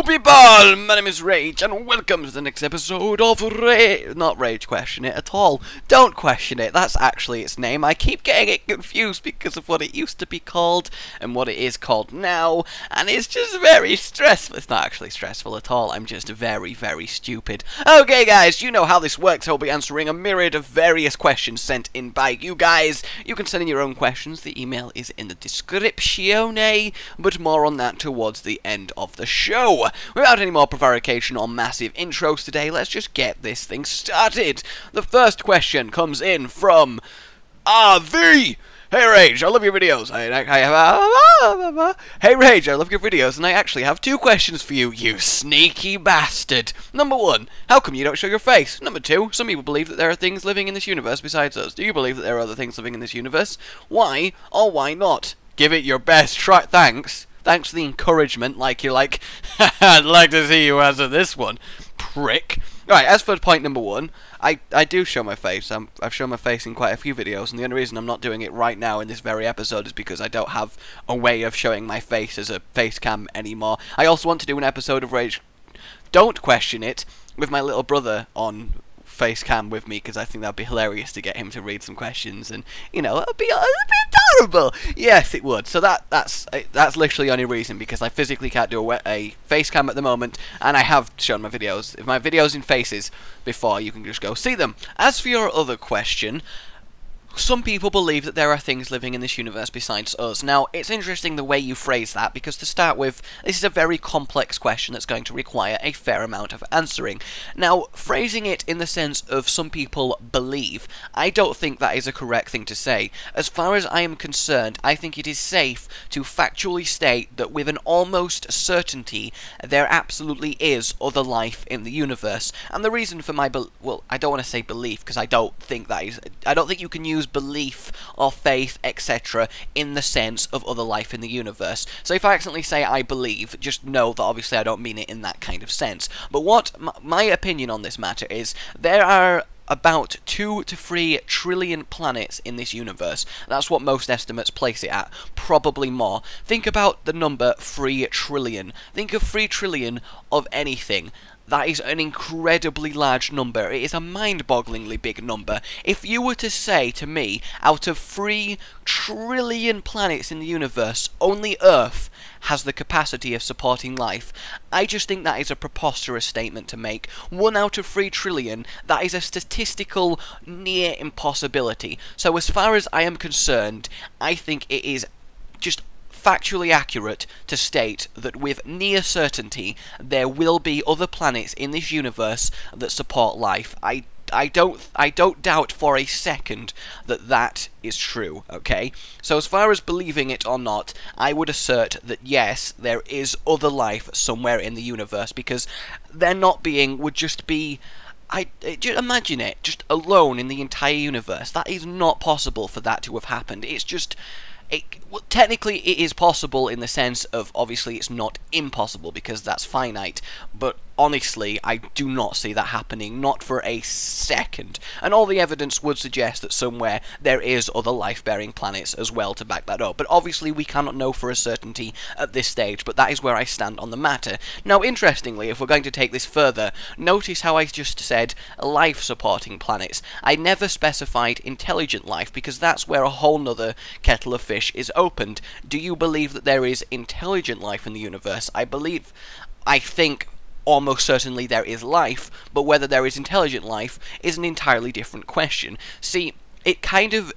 people, my name is Rage, and welcome to the next episode of not Rage Question It at all. Don't question it, that's actually its name. I keep getting it confused because of what it used to be called and what it is called now, and it's just very stressful. It's not actually stressful at all, I'm just very, very stupid. Okay guys, you know how this works. I'll be answering a myriad of various questions sent in by you guys. You can send in your own questions, the email is in the description, but more on that towards the end of the show. Without any more prevarication or massive intros today, let's just get this thing started. The first question comes in from RV. Hey Rage, I love your videos. Hey Rage, I love your videos, and I actually have two questions for you, you sneaky bastard. Number one, how come you don't show your face? Number two, some people believe that there are things living in this universe besides us. Do you believe that there are other things living in this universe? Why or why not? Give it your best try. Thanks for the encouragement, you're like, I'd like to see you answer this one, prick. Right, as for point number one, I do show my face. I've shown my face in quite a few videos, and the only reason I'm not doing it right now in this very episode is because I don't have a way of showing my face as a face cam anymore. I also want to do an episode of Rage Don't Question It with my little brother on face cam with me, because I think that'd be hilarious to get him to read some questions, and you know, it'd be adorable. Yes, it would. So that's literally the only reason, because I physically can't do a face cam at the moment, and I have shown my videos. If my videos in faces before, you can just go see them. As for your other question, some people believe that there are things living in this universe besides us. Now, it's interesting the way you phrase that, because to start with, this is a very complex question that's going to require a fair amount of answering. Now, phrasing it in the sense of some people believe, I don't think that is a correct thing to say. As far as I am concerned, I think it is safe to factually state that with an almost certainty, there absolutely is other life in the universe. And the reason for my well, I don't want to say belief, because I don't think you can use belief or faith, etc. in the sense of other life in the universe. So if I accidentally say I believe, just know that obviously I don't mean it in that kind of sense. But what my opinion on this matter is, there are about 2 to 3 trillion planets in this universe. That's what most estimates place it at, probably more. Think about the number 3 trillion. Think of 3 trillion of anything. That is an incredibly large number. It is a mind-bogglingly big number. If you were to say to me, out of 3 trillion planets in the universe, only Earth has the capacity of supporting life, I just think that is a preposterous statement to make. 1 out of 3 trillion, that is a statistical near impossibility. So as far as I am concerned, I think it is just factually accurate to state that with near certainty there will be other planets in this universe that support life. I don't doubt for a second that that is true, okay? So as far as believing it or not, I would assert that yes, there is other life somewhere in the universe, because there not being would just be... just imagine it, just alone in the entire universe. That is not possible for that to have happened. It's just... well, technically it is possible in the sense of, obviously it's not impossible because that's finite, but honestly I do not see that happening, not for a second. And all the evidence would suggest that somewhere there is other life-bearing planets as well to back that up. But obviously we cannot know for a certainty at this stage, but that is where I stand on the matter. Now interestingly, if we're going to take this further, notice how I just said life-supporting planets. I never specified intelligent life, because that's where a whole nother kettle of fish is opened. Do you believe that there is intelligent life in the universe? I think almost certainly there is life, but whether there is intelligent life is an entirely different question. See, it kind of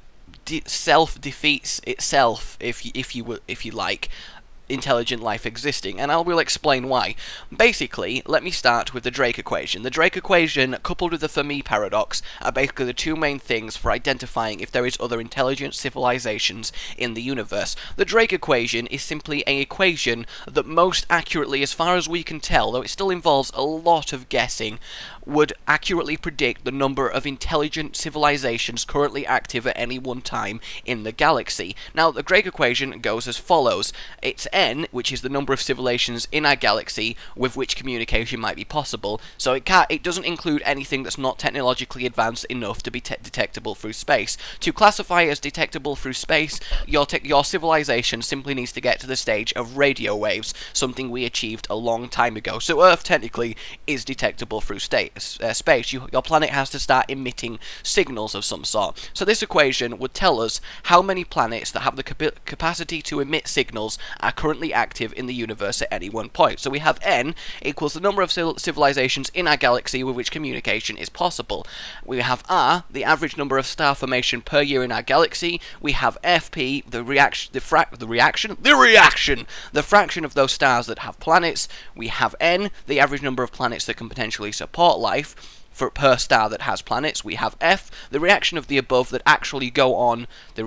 self-defeats itself, if you like, intelligent life existing, and I will explain why. Basically, let me start with the Drake equation. The Drake equation, coupled with the Fermi Paradox, are basically the two main things for identifying if there is other intelligent civilizations in the universe. The Drake equation is simply an equation that most accurately, as far as we can tell, though it still involves a lot of guessing, would accurately predict the number of intelligent civilizations currently active at any one time in the galaxy. Now, the Drake equation goes as follows. Its n, which is the number of civilizations in our galaxy with which communication might be possible. So it doesn't include anything that's not technologically advanced enough to be detectable through space. To classify as detectable through space, your civilization simply needs to get to the stage of radio waves, something we achieved a long time ago. So Earth technically is detectable through space. Your planet has to start emitting signals of some sort. So this equation would tell us how many planets that have the capacity to emit signals are currently active in the universe at any one point. So we have n equals the number of civilizations in our galaxy with which communication is possible. We have r, the average number of star formation per year in our galaxy. We have fp, the fraction of those stars that have planets. We have n, the average number of planets that can potentially support life per star that has planets. We have f, the reaction of the above that actually go on, the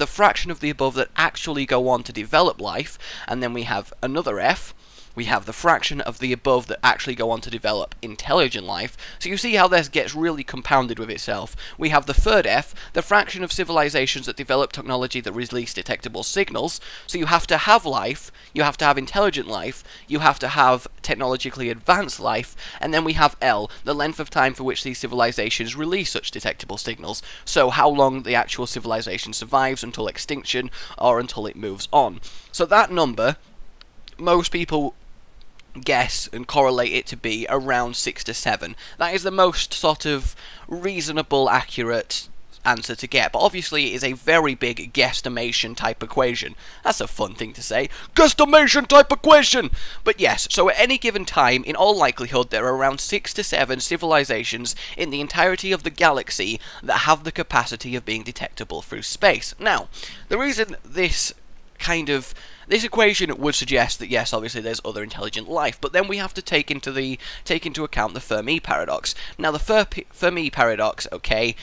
fraction of the above that actually go on to develop life, and then we have another f. We have the fraction of the above that actually go on to develop intelligent life. So you see how this gets really compounded with itself. We have the third F, the fraction of civilizations that develop technology that release detectable signals. So you have to have life, you have to have intelligent life, you have to have technologically advanced life, and then we have L, the length of time for which these civilizations release such detectable signals. So how long the actual civilization survives until extinction or until it moves on. So that number, most people guess and correlate it to be around 6 to 7. That is the most sort of reasonable, accurate answer to get, but obviously it is a very big guesstimation type equation. That's a fun thing to say. Guesstimation type equation! But yes, so at any given time, in all likelihood, there are around 6 to 7 civilizations in the entirety of the galaxy that have the capacity of being detectable through space. Now, the reason this equation would suggest that yes, obviously there's other intelligent life, but then we have to take into account the Fermi Paradox. Now the Fermi Paradox, okay,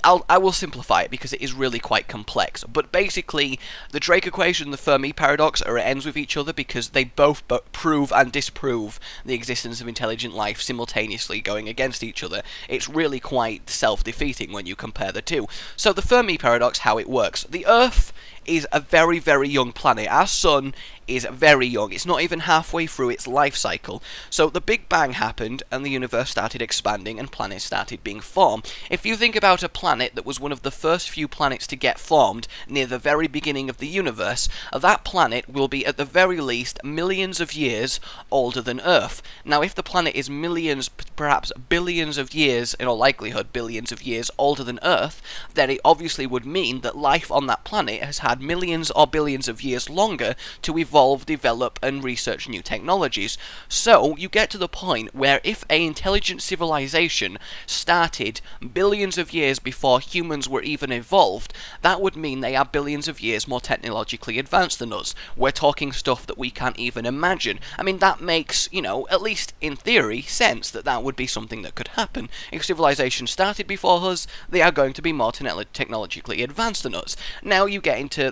I will simplify it because it is really quite complex, but basically the Drake equation and the Fermi Paradox are at ends with each other because they both prove and disprove the existence of intelligent life simultaneously going against each other. It's really quite self-defeating when you compare the two. So the Fermi Paradox, how it works. The Earth is a very, very young planet. Our sun is very young. It's not even halfway through its life cycle. So the Big Bang happened and the universe started expanding and planets started being formed. If you think about a planet that was one of the first few planets to get formed near the very beginning of the universe, that planet will be at the very least millions of years older than Earth. Now if the planet is millions, perhaps billions of years, in all likelihood billions of years older than Earth, then it obviously would mean that life on that planet has had millions or billions of years longer to evolve, develop, and research new technologies. So you get to the point where if an intelligent civilization started billions of years before humans were even evolved, that would mean they are billions of years more technologically advanced than us. We're talking stuff that we can't even imagine. I mean, that makes, you know, at least in theory, sense that that would be something that could happen. If civilization started before us, they are going to be more technologically advanced than us. Now you get into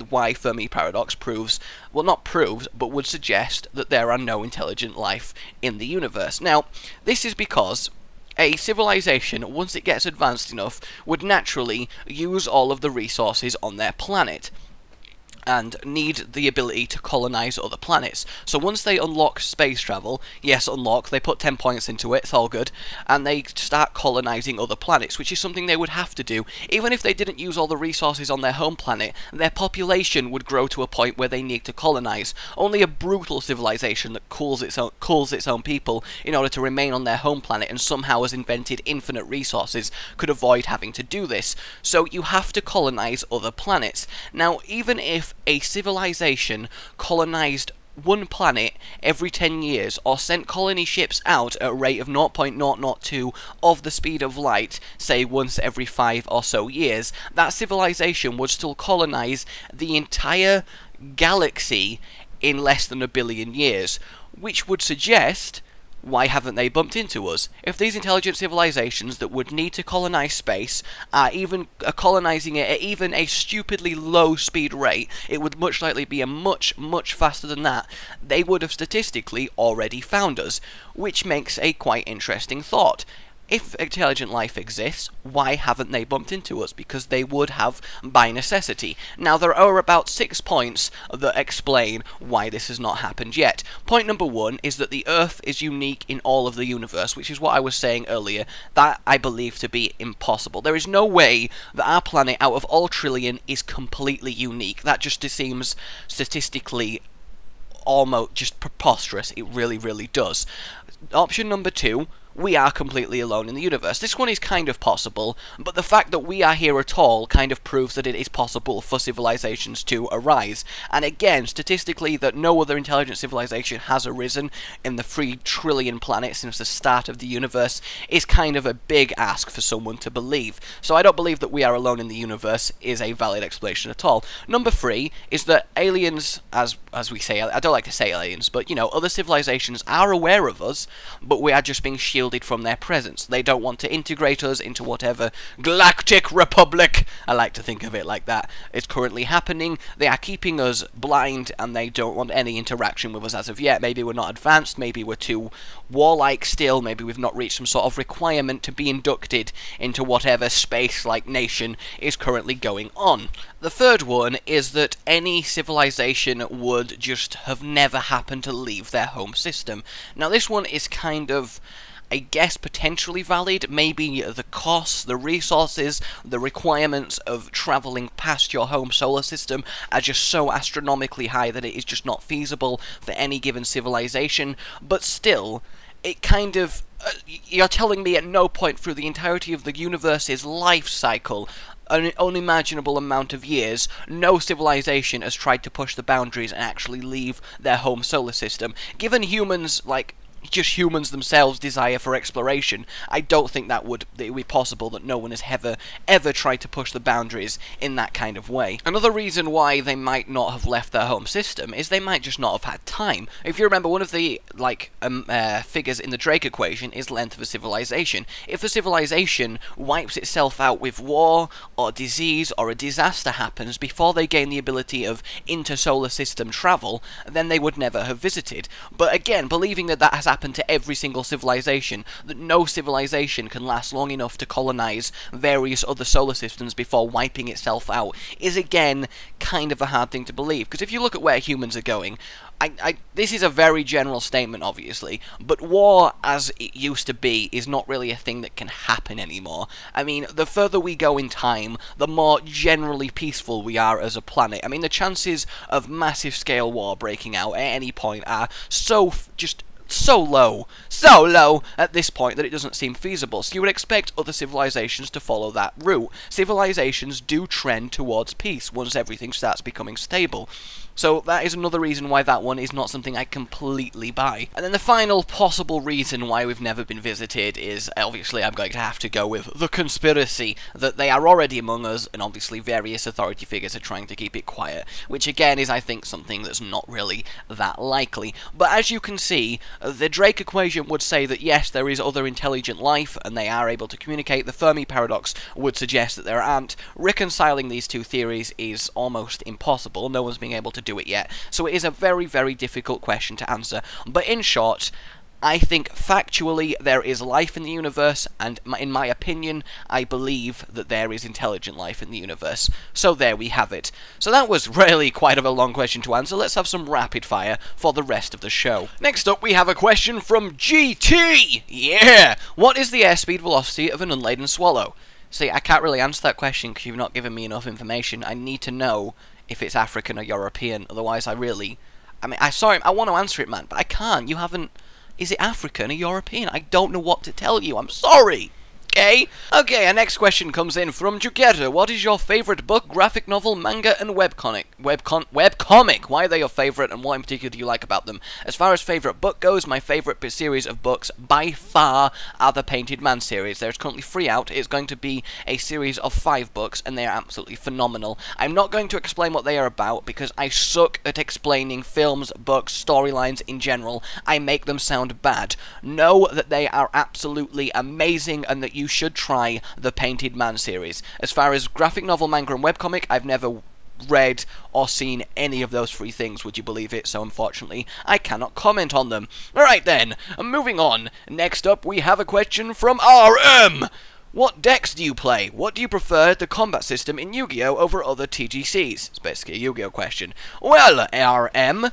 why Fermi Paradox proves, well, not proves, but would suggest that there are no intelligent life in the universe. Now, this is because a civilization, once it gets advanced enough, would naturally use all of the resources on their planet and need the ability to colonize other planets. So once they unlock space travel, yes, unlock, they put 10 points into it, it's all good, and they start colonizing other planets, which is something they would have to do. Even if they didn't use all the resources on their home planet, their population would grow to a point where they need to colonize. Only a brutal civilization that calls its own people in order to remain on their home planet and somehow has invented infinite resources could avoid having to do this. So you have to colonize other planets. Now, even if a civilization colonized one planet every 10 years, or sent colony ships out at a rate of 0.002 of the speed of light, say once every 5 or so years, that civilization would still colonize the entire galaxy in less than 1 billion years, which would suggest, why haven't they bumped into us? If these intelligent civilizations that would need to colonize space are colonizing it at even a stupidly low speed rate, it would much likely be a much faster than that. They would have statistically already found us, which makes a quite interesting thought. if intelligent life exists, why haven't they bumped into us? Because they would have by necessity. Now, there are about 6 points that explain why this has not happened yet. Point number 1 is that the Earth is unique in all of the universe, which is what I was saying earlier, that I believe to be impossible. There is no way that our planet, out of all trillion, is completely unique. That just seems statistically almost just preposterous. It really, really does. Option number 2, we are completely alone in the universe. This one is kind of possible, but the fact that we are here at all kind of proves that it is possible for civilizations to arise. And again, statistically, that no other intelligent civilization has arisen in the 3 trillion planets since the start of the universe is kind of a big ask for someone to believe. So I don't believe that we are alone in the universe is a valid explanation at all. Number 3 is that aliens, as we say, I don't like to say aliens, but you know, other civilizations are aware of us, but we are just being shielded from their presence. They don't want to integrate us into whatever galactic republic, I like to think of it like that, is currently happening. They are keeping us blind and they don't want any interaction with us as of yet. Maybe we're not advanced, maybe we're too warlike still, maybe we've not reached some sort of requirement to be inducted into whatever space-like nation is currently going on. The third one is that any civilization would just have never happened to leave their home system. Now this one is kind of, I guess, potentially valid. Maybe the costs, the resources, the requirements of travelling past your home solar system are just so astronomically high that it is just not feasible for any given civilization. But still, it kind of, you're telling me at no point through the entirety of the universe's life cycle, an unimaginable amount of years, no civilization has tried to push the boundaries and actually leave their home solar system. Given humans, like, just humans themselves' desire for exploration, I don't think that it would be possible that no one has ever tried to push the boundaries in that kind of way. Another reason why they might not have left their home system is they might just not have had time. If you remember, one of the figures in the Drake equation is length of a civilization. If a civilization wipes itself out with war or disease or a disaster happens before they gain the ability of intersolar system travel, then they would never have visited. But again, believing that that has happened to every single civilization, that no civilization can last long enough to colonize various other solar systems before wiping itself out, is again kind of a hard thing to believe. Because if you look at where humans are going, this is a very general statement, obviously, but war as it used to be is not really a thing that can happen anymore. I mean, the further we go in time, the more generally peaceful we are as a planet. I mean, the chances of massive scale war breaking out at any point are so low at this point that it doesn't seem feasible. So you would expect other civilizations to follow that route. Civilizations do trend towards peace once everything starts becoming stable. So that is another reason why that one is not something I completely buy. And then the final possible reason why we've never been visited is, obviously, I'm going to have to go with the conspiracy that they are already among us, and obviously various authority figures are trying to keep it quiet, which again is, I think, something that's not really that likely. But as you can see, the Drake equation would say that yes, there is other intelligent life, and they are able to communicate. The Fermi Paradox would suggest that there aren't. Reconciling these two theories is almost impossible. No one's being able to do it yet. So it is a very, very difficult question to answer. But in short, I think factually there is life in the universe, and in my opinion, I believe that there is intelligent life in the universe. So there we have it. So that was really quite a long question to answer. Let's have some rapid fire for the rest of the show. Next up, we have a question from GT! Yeah! What is the airspeed velocity of an unladen swallow? See, I can't really answer that question because you've not given me enough information. I need to know if it's African or European, otherwise I mean, I want to answer it, man, but I can't. You haven't. Is it African or European? I don't know what to tell you. I'm sorry. Okay, our next question comes in from Juketa. What is your favourite book, graphic novel, manga, and webcomic? Why are they your favourite, and what in particular do you like about them? As far as favourite book goes, my favourite series of books, by far, are the Painted Man series. There's currently 3 out. It's going to be a series of 5 books, and they are absolutely phenomenal. I'm not going to explain what they are about, because I suck at explaining films, books, storylines in general. I make them sound bad. Know that they are absolutely amazing, and that you should try the Painted Man series. As far as graphic novel, manga, and webcomic, I've never read or seen any of those three things, would you believe it? So unfortunately, I cannot comment on them. Alright then, moving on. Next up, we have a question from RM. What decks do you play? What do you prefer the combat system in Yu-Gi-Oh! Over other TGCs? It's basically a Yu-Gi-Oh! Question. Well, RM,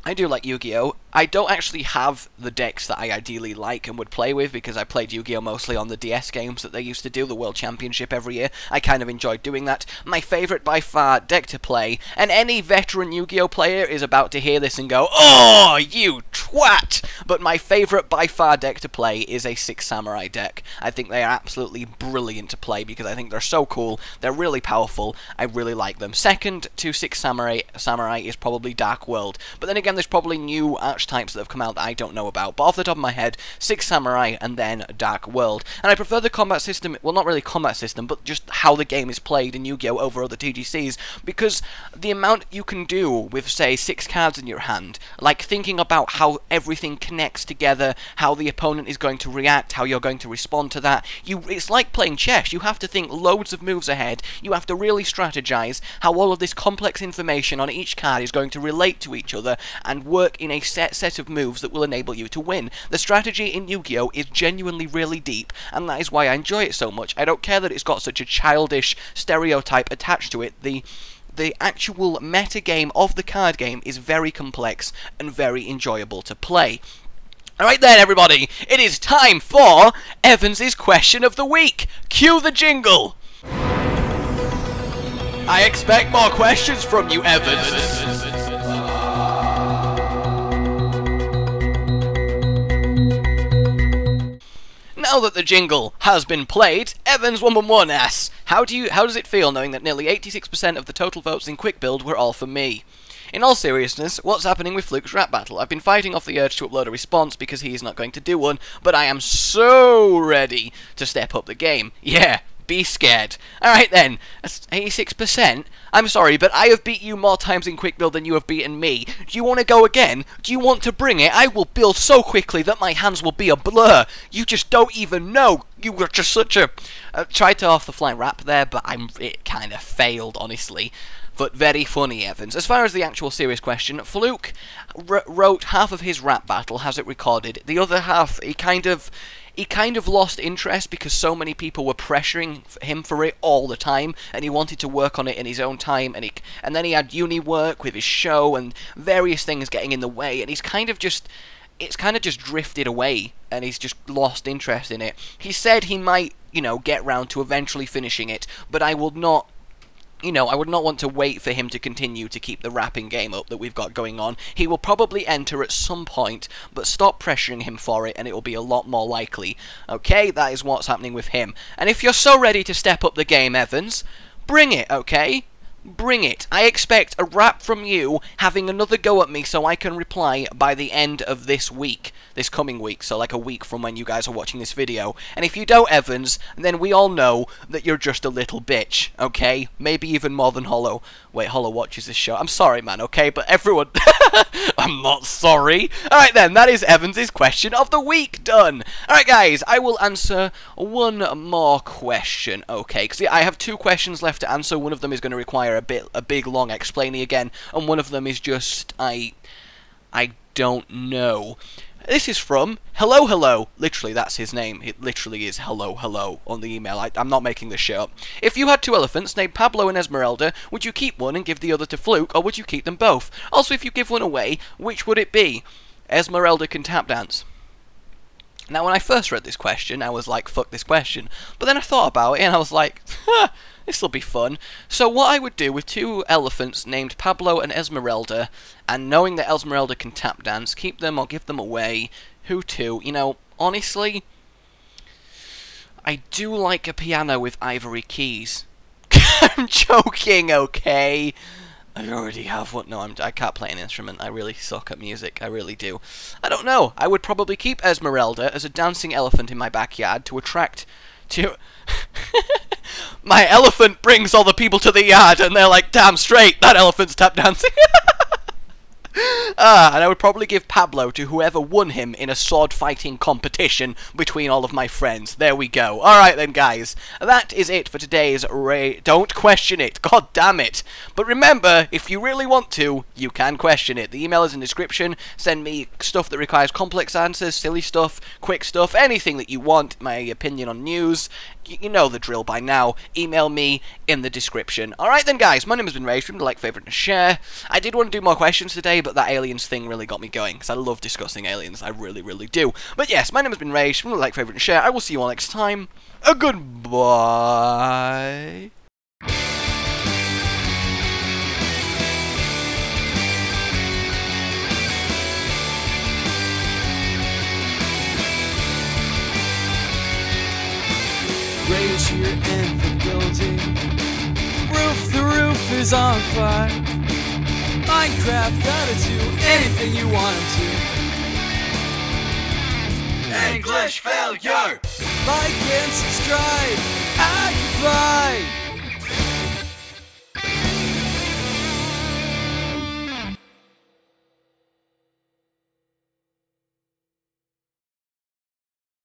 I do like Yu-Gi-Oh! I don't actually have the decks that I ideally like and would play with, because I played Yu-Gi-Oh! Mostly on the DS games that they used to do, the World Championship every year. I kind of enjoyed doing that. My favourite by far deck to play, and any veteran Yu-Gi-Oh! Player is about to hear this and go, "Oh, you twat!" But my favourite by far deck to play is a 6 Samurai deck. I think they are absolutely brilliant to play because I think they're so cool, they're really powerful, I really like them. Second to 6 Samurai is probably Dark World, but then again there's probably new archetypes that have come out that I don't know about, but off the top of my head, 6 Samurai and then Dark World. And I prefer the combat system, well not really combat system, but just how the game is played in Yu-Gi-Oh! Over other TGCs, because the amount you can do with, say, 6 cards in your hand, like thinking about how everything connects together, how the opponent is going to react, how you're going to respond to that, it's like playing chess. You have to think loads of moves ahead, you have to really strategize how all of this complex information on each card is going to relate to each other and work in a set of moves that will enable you to win. The strategy in Yu-Gi-Oh! Is genuinely really deep, and that is why I enjoy it so much. I don't care that it's got such a childish stereotype attached to it. The actual metagame of the card game is very complex and very enjoyable to play. Alright then, everybody, it is time for Evans' question of the week. Cue the jingle! I expect more questions from you, Evans. Now that the jingle has been played, Evans111 asks, how does it feel knowing that nearly 86% of the total votes in Quick Build were all for me? In all seriousness, what's happening with Fluke's rap battle? I've been fighting off the urge to upload a response because he is not going to do one, but I am so ready to step up the game. Yeah, be scared. Alright then, that's 86%. I'm sorry, but I have beat you more times in Quick Build than you have beaten me. Do you want to go again? Do you want to bring it? I will build so quickly that my hands will be a blur. You just don't even know. You were just such a... tried to off-the-fly rap there, but it kind of failed, honestly. But very funny, Evans. As far as the actual serious question, Fluke wrote half of his rap battle, has it recorded. The other half, he kind of lost interest because so many people were pressuring him for it all the time, and he wanted to work on it in his own time, and then he had uni work with his show and various things getting in the way, and it's kind of just drifted away, and he's just lost interest in it. He said he might, get round to eventually finishing it, but I would not want to wait for him to continue to keep the rapping game up that we've got going on. He will probably enter at some point, but stop pressuring him for it and it will be a lot more likely. Okay, that is what's happening with him. And if you're so ready to step up the game, Evans, bring it, okay? Bring it. I expect a rap from you having another go at me so I can reply by the end of this week. This coming week, so like a week from when you guys are watching this video. And if you don't, Evans, then we all know that you're just a little bitch, okay? Maybe even more than Hollow. Wait, Hollow watches this show. I'm sorry, man, okay? But everyone... I'm not sorry. Alright then, that is Evans' question of the week done. Alright guys, I will answer one more question, okay? Because I have 2 questions left to answer. One of them is going to require a big long explaining again, and one of them is just I don't know. This is from Hello Hello. Literally, that's his name. It literally is Hello Hello on the email. I'm not making this shit up. If you had 2 elephants named Pablo and Esmerelda, would you keep one and give the other to Fluke, or would you keep them both? Also, if you give one away, which would it be? Esmerelda can tap dance. Now, when I first read this question, I was like, fuck this question. But then I thought about it, and I was like, this'll be fun. So what I would do with 2 elephants named Pablo and Esmerelda, and knowing that Esmerelda can tap dance, keep them or give them away, who to? Honestly, I do like a piano with ivory keys. I'm joking, okay? I already have one. No, I can't play an instrument. I really suck at music. I really do. I don't know. I would probably keep Esmerelda as a dancing elephant in my backyard to attract... My elephant brings all the people to the yard, and they're like, damn straight, that elephant's tap dancing. And I would probably give Pablo to whoever won him in a sword fighting competition between all of my friends. There we go. Alright then, guys. That is it for today's Don't question it. God damn it. But remember, if you really want to, you can question it. The email is in the description. Send me stuff that requires complex answers, silly stuff, quick stuff, anything that you want, my opinion on news. You know the drill by now. Email me in the description. Alright then, guys. My name has been RageGamingVideos. Remember to like, favourite, and share. I did want to do more questions today, but that aliens thing really got me going, because I love discussing aliens. I really, really do. But yes, my name has been RageGamingVideos. Remember to like, favourite, and share. I will see you all next time. Goodbye. Rage here in the building. The roof is on fire. Minecraft gotta do anything you want him to. English failure. Like and subscribe.